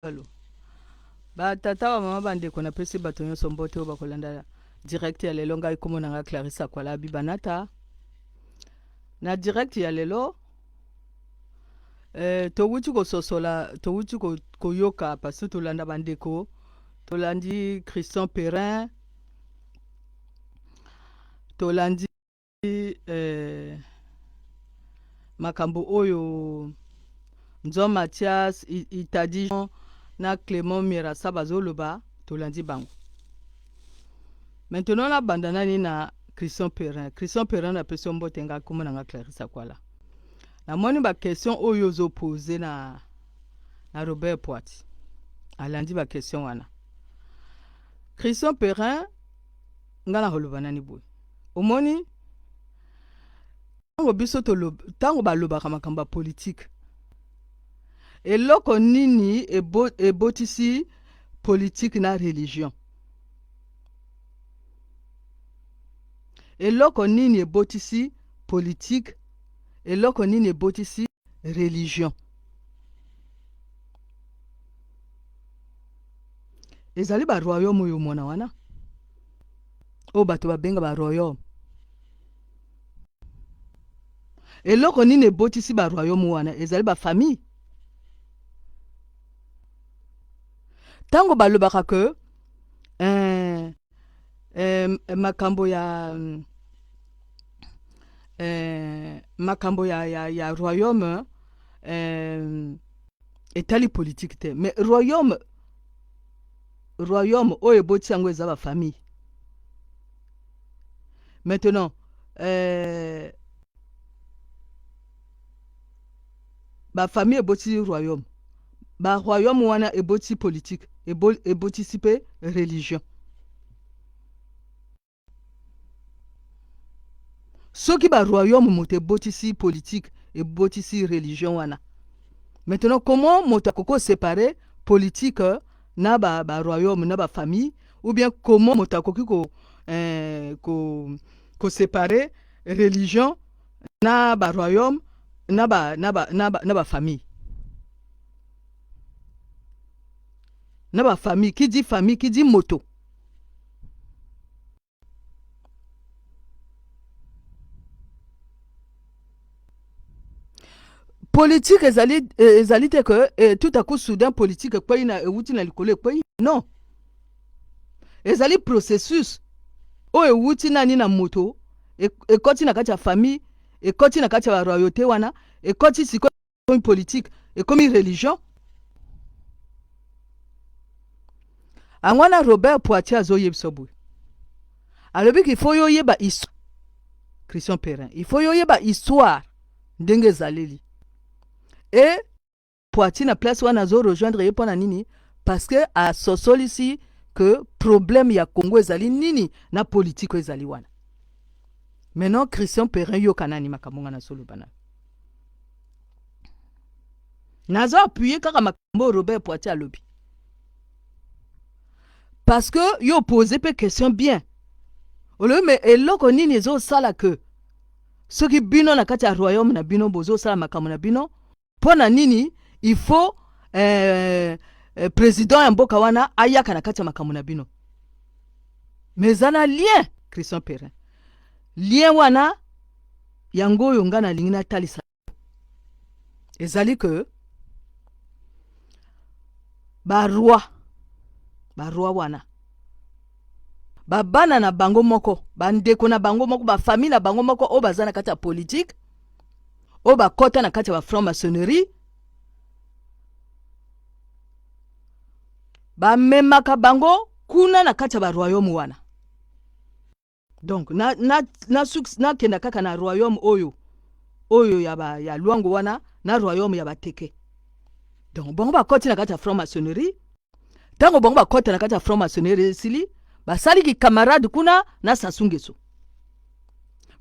Allô. Ba tata wa mama bande kona pesi bato nyonso mbote oyo bakolanda direct ya lelo ngai kombo na nga Clarissa Kwala Bibanata. Na direct ya lelo towuti kososola towuti koyoka parce tolanda bandeko tolandi Christian Perrin tolandi makambo oyo Nzon Mathias Itadi na Clément Mirasa bazoloba tolandi bango. Maintenant na bandana na Christian Perrin. Christian Perrin na person mbote nga kombo na nga Clarissa Kwala. Na moni ba question oyo zo pose na Robert Poati. Alandi ba question wana. Christian Perrin nga na holoba nani boy. Omoni tango biso tango baloba makambo politique. Eloko nini ebotisi politique na religion. Eloko nini ebotisi politique, eloko nini ebotisi religion. Ezali ba royaume oyo mona wana. O bato babenga ba royaume. Eloko nini ebotisi ba royaume wana ezali ba famille. Tango balobaka ke makambo ya royaume etali politique te, mais royaume oyo eboti yango eza ba famille. Maintenant ba famille eboti royaume, ba royaume wana eboti politique, eboti sipe religion. Soki ba royaume moto ebotisi politique ebotisi religion wana. Maintenant comment moto akoko séparer politique na ba royaume na ba famille, ou bien comment moto akoki ko séparer religion na ba royaume na ba famille. Na ba famille, qui dit moto. Politique ezali te que tout à coup soudain politique kwa ina euti na likolo kwa non. Ezali processus o euti nani na moto ekoti na kati ya famille, ekoti na kati ya royauté wana, ekoti siko politique et comme religion. Angwana Robert Poati azoyebsobu. Alobi qu'il faut yoyeba histoire. Christian Perrin, il faut yoyeba histoire ndenge zaleli. Et Poati na place wana zo rejoindre ye pona nini parce que a sosoli ici que problème ya Congo ezali nini na politique ezali wana. Maintenant Christian Perrin yo kanani makamonga na solo bana. Nazo appuyer kaka makambo Robert Poati alobi. Parce que yo pose pe question bien. Olo me eloko nini ezo sala que soki bino na kati ya royaume na bino bozo sala makambo na bino pona nini il faut président ya mboka wana ayaka na kati ya makambo na bino. Mais ana lien Christian Perrin. Lien wana yango oyo nga na lingi na talisa. Ezali que ba roi wana babana na bango moko, bandeko na bango moko, ba famille na bango moko o bazana kati ya politique, o ba kota na kati ya franc-maçonnerie, ba memaka bango kuna na kati ya ba royaume wana. Donc na kenda kaka na royaume oyo ya luango wana na royaume ya bateke. Donc bango ba koti na kati ya franc-maçonnerie. Tango bango ba kota na kati ya franc-maçonnerie sili basali ki camarade kuna na sasungeso.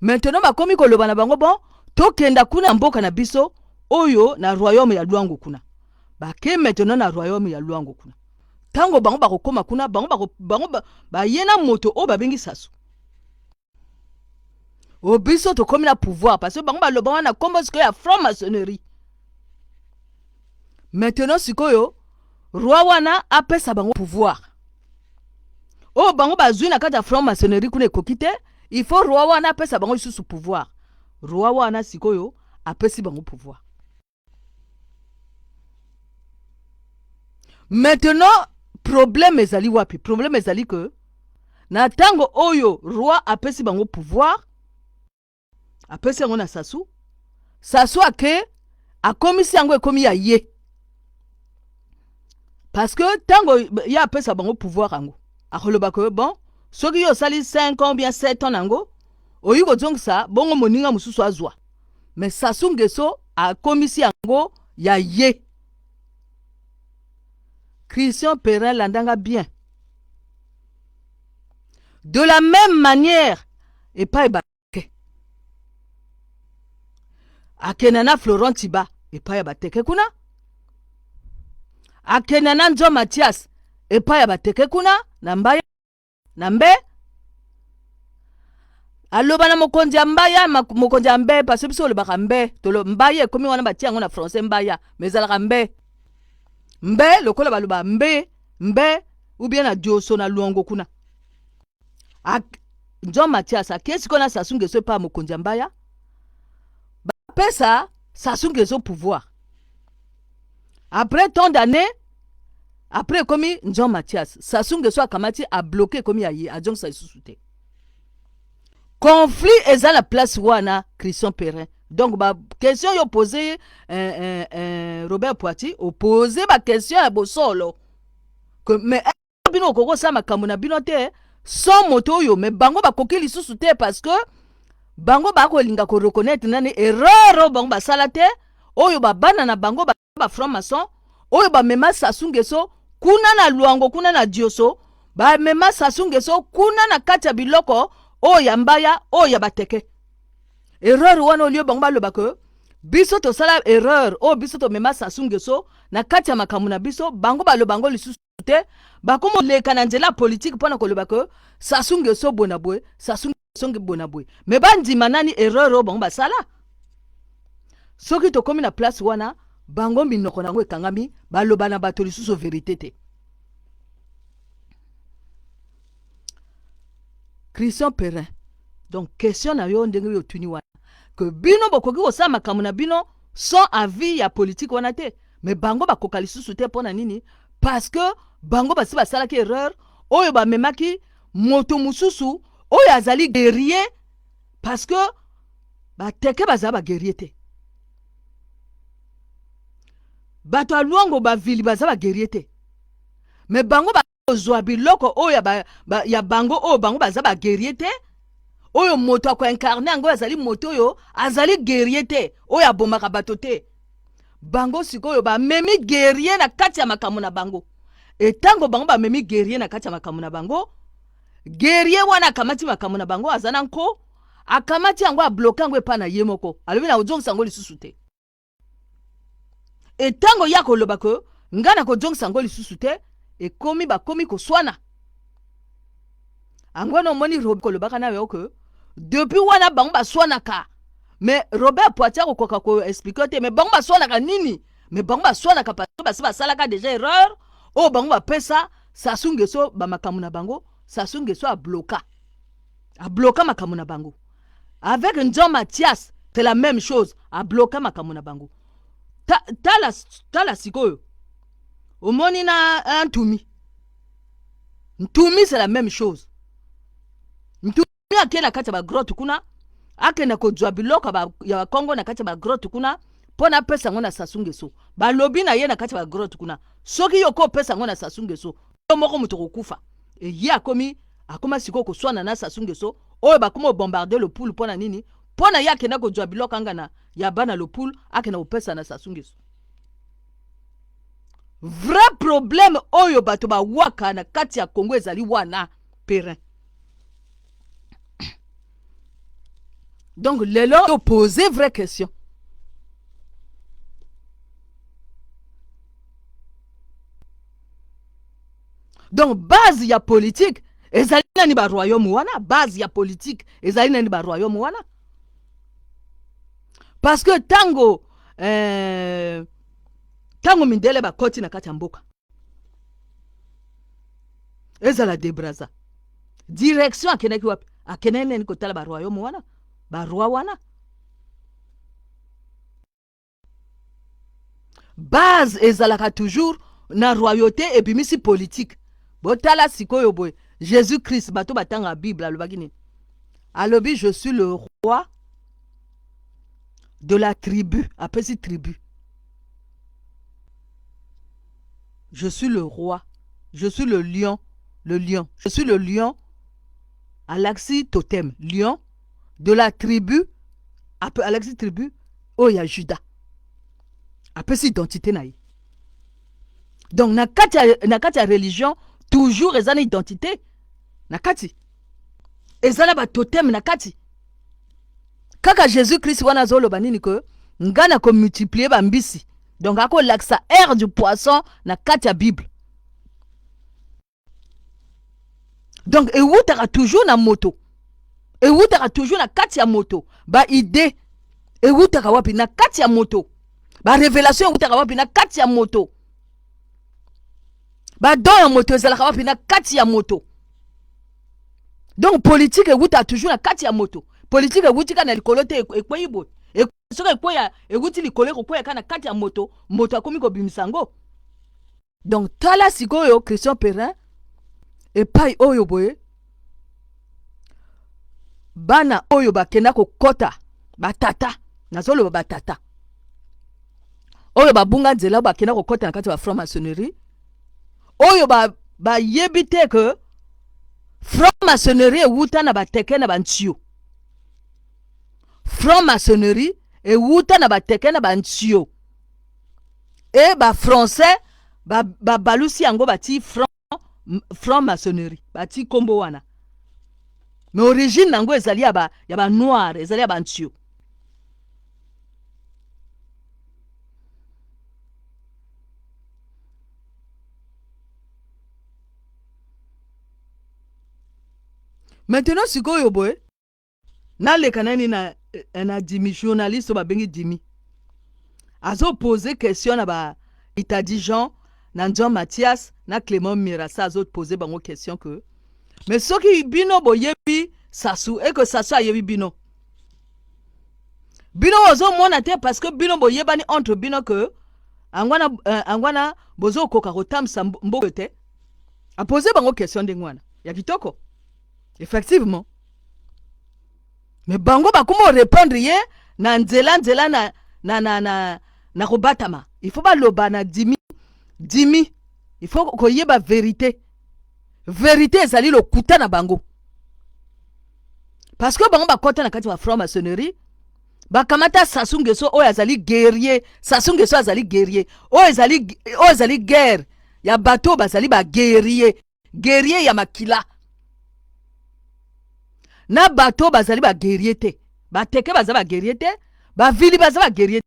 Maintenant bakomi koloba na bango bon tokenda kuna mboka na biso oyo na royaume ya luango kuna. Bake maintenant na royaume ya luango kuna. Tango bango bakokoma kuna bango yena moto o babengi sasu. O biso tokomi na pouvoir parce que bango baloba wana kombo siko ya franc-maçonnerie. Maintenant sikoyo roi wana apesa bango pouvoir oyo bango bazwi na kati ya franc maçonnerie kuna ekoki te il faut roi wana apesa bango lisusu pouvoir roi wana sikoyo apesi bango pouvoir maintenant problème ezali wapi problème ezali que na tango oyo roi apesi bango pouvoir apesi yango na sasu sasu ake akomisi yango ekomi ya ye parce que tango ya apesa bango pouvoir yango akoloba que bon soki yo osali 5 ans bien 7 ans nango oyi kozongisa bongo moninga mosusu azwa mais Sassou Nguesso akomisi yango ya ye Christian Perrin landanga bien de la même manière et pas ebake akenana Florent Tiba et pas yabateke kuna akenana Nzo Mathias et pas yabateke kuna na mbaya na mbe aloba na mokonzi ya mbaya mokonzi ya mbe parce que biso olobaka mbe tolo mbaya ekomi wana batia yango na français mbaya mais ezalaka mbe mbe lokola baloba mbe mbe ou bien na dioso na luongo kuna Nzo Mathias akesi kona Sassou Nguesso pa mokonzi ya mbaya bapesa Sassou Nguesso pouvoir après tant d'années après komi Nzo Mathias Sassou Nguesso akamati a bloqué komi aye a donc ça sous-souté conflit eza la place wana Christian Perrin donc ba question yo posé Robert Poiti opposé ba question ya bosolo que mais bino koko sa makambo na bino te sans moto yo mais bango ba kokili sous-souté parce que bango ba ko linga ko reconnaître nani erreur bango ba salate oyo ba bana na bango ba franc maçon oyo ba mema Sassou Nguesso kuna na luango kuna na dioso ba mema Sassou Nguesso kuna na kati ya biloko o ya mbaya o ya bateke erreur wana olio bango baloba ke biso to sala erreur o biso to mema Sassou Nguesso na kati ya makambo na biso bango baloba bango lisusu te bakomo leka na nzela politique pona koloba ke Sassou Nguesso bonabwe Sassou Nguesso bonabwe me bandima nani erreur o bango basala soki to komi na place wana bango minoko nango ekangami baloba na bato lisusu vérité te Christian Perrin donc question na yo ndenge yo tuni wana que bino bokoki kosala makambo na bino sans avis ya politique wana te mais bango bakoka lisusu te mpona nini parce que bango basi basalaki erreur oyo bamemaki moto mosusu oyo azali guerrier parce que bateke bazala baguerrier te bato ya luongo bavili baza baguerrier te mais bango bazwa biloko oyo ya bango oyo bango baza baguerrier te oyo moto akoincarne yango azali moto oyo azali guerrier te oyo abomaka bato te bango sikoyo bamemi guerrier na kati ya makambo na bango etango bango bamemi guerrier na kati ya makambo na bango guerrier wana akamati makambo na bango aza na nko akamati yango abloke yango epa na ye moko alobi na ozongisa yango lisusu te etango ya koloba ke nga na kozongisa yango lisusu te ekomi bakomi koswana angwana omoni kolobaka nawe oke depuis wana bango baswanaka mais Robert Poiti akokoka ko expliquer te mais bango baswanaka nini mais bango baswanaka parce que basi basalaka déjà erreur o bango bapesa Sassou Nguesso bamakambo na bango Sassou Nguesso abloka makambo na bango avec Nzo Mathias c'est la même chose abloka makambo na bango tala sikoyo omoni na Ntumi c'est la même chose Ntumi ake na kati ya bagrotte kuna ake na kozwa biloko ya bakongo na kati ya bagrotte kuna pona pesa ngo na Sassou Nguesso balobi na ye na kati ya bagrotte kuna soki yo ko pesa ngo na Sassou Nguesso yo moko muto kokufa e ye akoma siko koswana na Sassou Nguesso oyo bakoma bombarder le poule pona nini pona ye ake na kozwa biloko anga na ya bana le poule ake na opesa na Sassou Nguesso vrai problème oyo bato bawaka na kati ya Congo ezali wana Perrin donc lelo poser vraie question donc base ya politique ezali nani ba royaume wana base ya politique ezali nani ba royaume wana parce que tango mindele bakoti na kati ya mboka ezala debraza direction akendaki wapi akendaki neni kotala baroyaume wana baroi wana base ezalaka toujours na royauté ebimisi politique botala sikoyo boye Jésus Christ bato batanga Bible alobaki nini alobi je suis le roi de la tribu apesi tribu je suis le roi je suis le lion je suis le lion alaxi totem lion de la tribu alaxi tribu oya Juda apesi identité na ye donc na kati ya religion toujours eza na identité na kati eza na batotem na kati kaka Jésus Christ wana azoloba nini ke nga na komultiplier bambisi donc akolakisa aire du poisson na kati ya Bible donc ewutaka toujours na moto ewutaka toujours na kati ya moto baide ewutaka wapi na kati ya moto barevelation ewutaka wapi na kati ya moto badon ya moto ezalaka wapi na kati ya moto donc politique ewutaka toujours na kati ya moto politique ewutika na likolo te ekweyi boye soki ekweya ewuti likolo ekokweyaka na kati ya moto moto akomi kobimisa yango donc tala sikoyo Christian Perrin epai oyo boye bana oyo bakenda kokota batata nazoloba batata oyo babunga nzela bakenda kokota na kati ya franc-maçonnerie oyo bayebi te ke franc-maçonnerie ewuta na bateke na bantio franc-maçonnerie ewuta na bateke na bantio e bafrançais balusi yango bati franc-maçonnerie bati kombo wana mais origine nango ezali ya ba noir ezali ya bantio maintenant sikoyo boye naleka nani na dimi journaliste babengi dimi azo poser question na ba Itadi Jean na Jean Mathias na Clément Mirasa azo poser bango question que mais soki bino boyebi sasu et que sasu ayebi bino ozo mona te parce que bino boyebani entre bino que angwana bozo koka kotamsa mboka te a poser bango question ndengwana ya kitoko effectivement mais bango bakuma répondre ye na nzela na kobatama il faut baloba na dimi il faut koyeba vérité ezali lokuta na bango parce que bango bakota na kati ya franc-maçonnerie bakamata Sassou Nguesso oyo azali guerrier Sassou Nguesso azali guerrier oyo ezali guerre ya bato bazali ba guerrier ya makila na bato bazali ba guerrier te bateke bazali ba guerrier te bavili bazali ba guerrier